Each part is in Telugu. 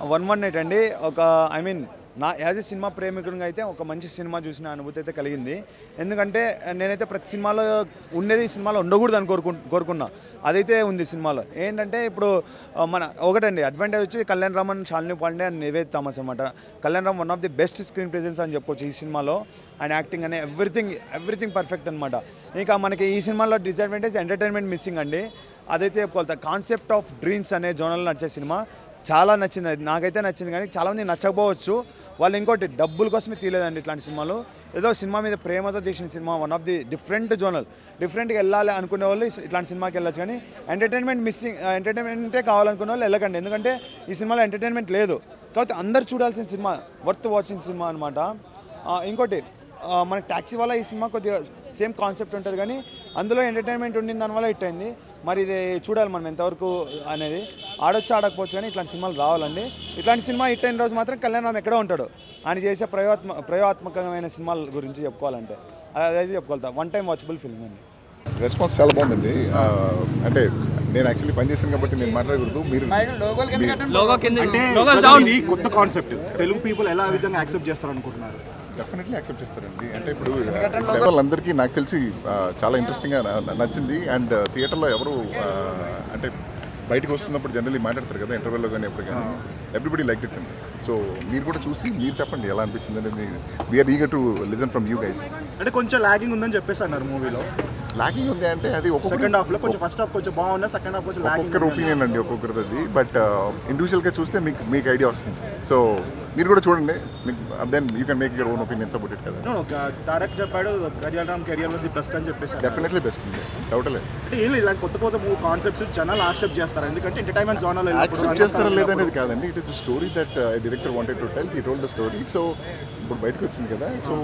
118 అండి. ఒక ఐ మీన్ నా యాజ్ ఎ సినిమా ప్రేమికుడిగా అయితే ఒక మంచి సినిమా చూసిన అనుభూతి అయితే కలిగింది. ఎందుకంటే నేనైతే ప్రతి సినిమాలో ఉండేది ఈ సినిమాలో ఉండకూడదు అని కోరుకున్నా. అదైతే ఉంది సినిమాలో. ఏంటంటే ఇప్పుడు మన ఒకటండి అడ్వాంటేజ్ వచ్చి కళ్యాణ్ రామన్, శాలిని పాండే అండ్ నివేద్ థామస్ అనమాట. Kalyan Ram one of the best screen presence అని చెప్పొచ్చు ఈ సినిమాలో. అండ్ యాక్టింగ్ అనే ఎవ్రీథింగ్ పర్ఫెక్ట్ అనమాట. ఇంకా మనకి ఈ సినిమాలో డిసడ్వాంటేజ్ ఎంటర్టైన్మెంట్ మిస్సింగ్ అండి. అదైతే చెప్పుకోవాలి. కాన్సెప్ట్ ఆఫ్ డ్రీమ్స్ అనే జోనర్లో నడిచే సినిమా చాలా నచ్చింది. అది నాకైతే నచ్చింది, కానీ చాలామంది నచ్చకపోవచ్చు. వాళ్ళు ఇంకోటి డబ్బుల కోసమే తీయలేదండి ఇట్లాంటి సినిమాలు. ఏదో సినిమా మీద ప్రేమతో తీసిన సినిమా. వన్ ఆఫ్ ది డిఫరెంట్గా వెళ్ళాలి అనుకునే వాళ్ళు ఇట్లాంటి సినిమాకి వెళ్ళచ్చు. కానీ ఎంటర్టైన్మెంటే కావాలనుకునే వాళ్ళు వెళ్ళకండి. ఎందుకంటే ఈ సినిమాలో ఎంటర్టైన్మెంట్ లేదు. కాబట్టి అందరు చూడాల్సిన సినిమా, వర్త్ వాచింగ్ సినిమా అనమాట. ఇంకోటి మనకి ట్యాక్సీ వల్ల ఈ సినిమా కొద్దిగా సేమ్ కాన్సెప్ట్ ఉంటుంది, కానీ అందులో ఎంటర్టైన్మెంట్ ఉండింది, దానివల్ల హిట్ అయింది. మరి ఇది చూడాలి మనం ఎంతవరకు అనేది. ఆడొచ్చు ఆడకపోవచ్చు, కానీ ఇట్లాంటి సినిమాలు రావాలండి. ఇట్లాంటి సినిమా హిట్ అయిన రోజు మాత్రం కళ్యాణ్ రామ్ ఎక్కడో ఉంటాడు. ఆయన చేసే ప్రయోగాత్మకమైన సినిమాల గురించి చెప్పుకోవాలంటే అదైతే చెప్పుకోవాలి. వన్ టైం వాచబుల్ ఫిల్మ్ అండి. రెస్పాన్స్ చాలా బాగుందండి. అంటే నేను యాక్చువల్లీ పనిచేసాను కాబట్టి నేను మాట్లాడకూడదు. మీరు కొత్త కాన్సెప్ట్ తెలుగు పీపుల్ ఎలా విధంగా యాక్సెప్ట్ చేస్తారు అనుకుంటున్నారు? డెఫినెట్లీ యాక్సెప్ట్ చేస్తారండి. అంటే ఇప్పుడు వాళ్ళందరికీ నాకు తెలిసి చాలా ఇంట్రెస్టింగ్గా నచ్చింది. అండ్ థియేటర్లో ఎవరు అంటే బయటకు వస్తున్నప్పుడు జనరల్లీ మాట్లాడతారు కదా, ఇంటర్వెల్లో కానీ ఎప్పుడు కానీ. ఎవ్రీబడి లైక్ ఇట్ అండి. సో మీరు కూడా చూసి మీరు చెప్పండి ఎలా అనిపించింది అనేది. We're eager to listen from you guys. అంటే కొంచెం లాగింగ్ ఉందని చెప్పేసి అన్నారు మూవీలో. లాగింగ్ ఉంది అంటే అది సెకండ్ హాఫ్లో కొంచెం, ఫస్ట్ హాఫ్ కొంచెం బాగున్నా, సెకండ్ హాఫ్ కొంచెం లాగింగ్. ఒక్కొక్కరు ఒపీనియన్ అండి, ఒక్కొక్కరిది అది. బట్ ఇండివిజువల్గా చూస్తే మీకు ఐడియా వస్తుంది. సో మీరు కూడా చూడండి, మీకు then you can make your own opinions about it కదా. తారక్ చెప్పాడు కళ్యాణ్ రామ్ కెరియర్ లో ది బెస్ట్ అని చెప్పేసి. డెఫినెట్లీ బెస్ట్ ఉంది, డౌట్ లేదు. అంటే ఏం లేదు, ఇలాంటి కొత్త కాన్సెప్ట్స్ జనాలు యాక్సెప్ట్ చేస్తారు. ఎందుకంటే ఎంటర్టైన్మెంట్ జోనర్లో యాక్సెప్ట్ చేస్తారా లేదనేది కాదండి. It is the story that director wanted to tell. He told the story. So ఇప్పుడు బయటకు వచ్చింది కదా. సో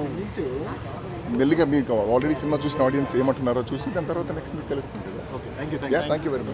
మెల్లిగా మీకు ఆల్రెడీ సినిమా చూసిన ఆడియన్స్ ఏమంటున్నారో చూసి దాని తర్వాత నెక్స్ట్ మీకు తెలుస్తుంది కదా. Okay, thank you very much.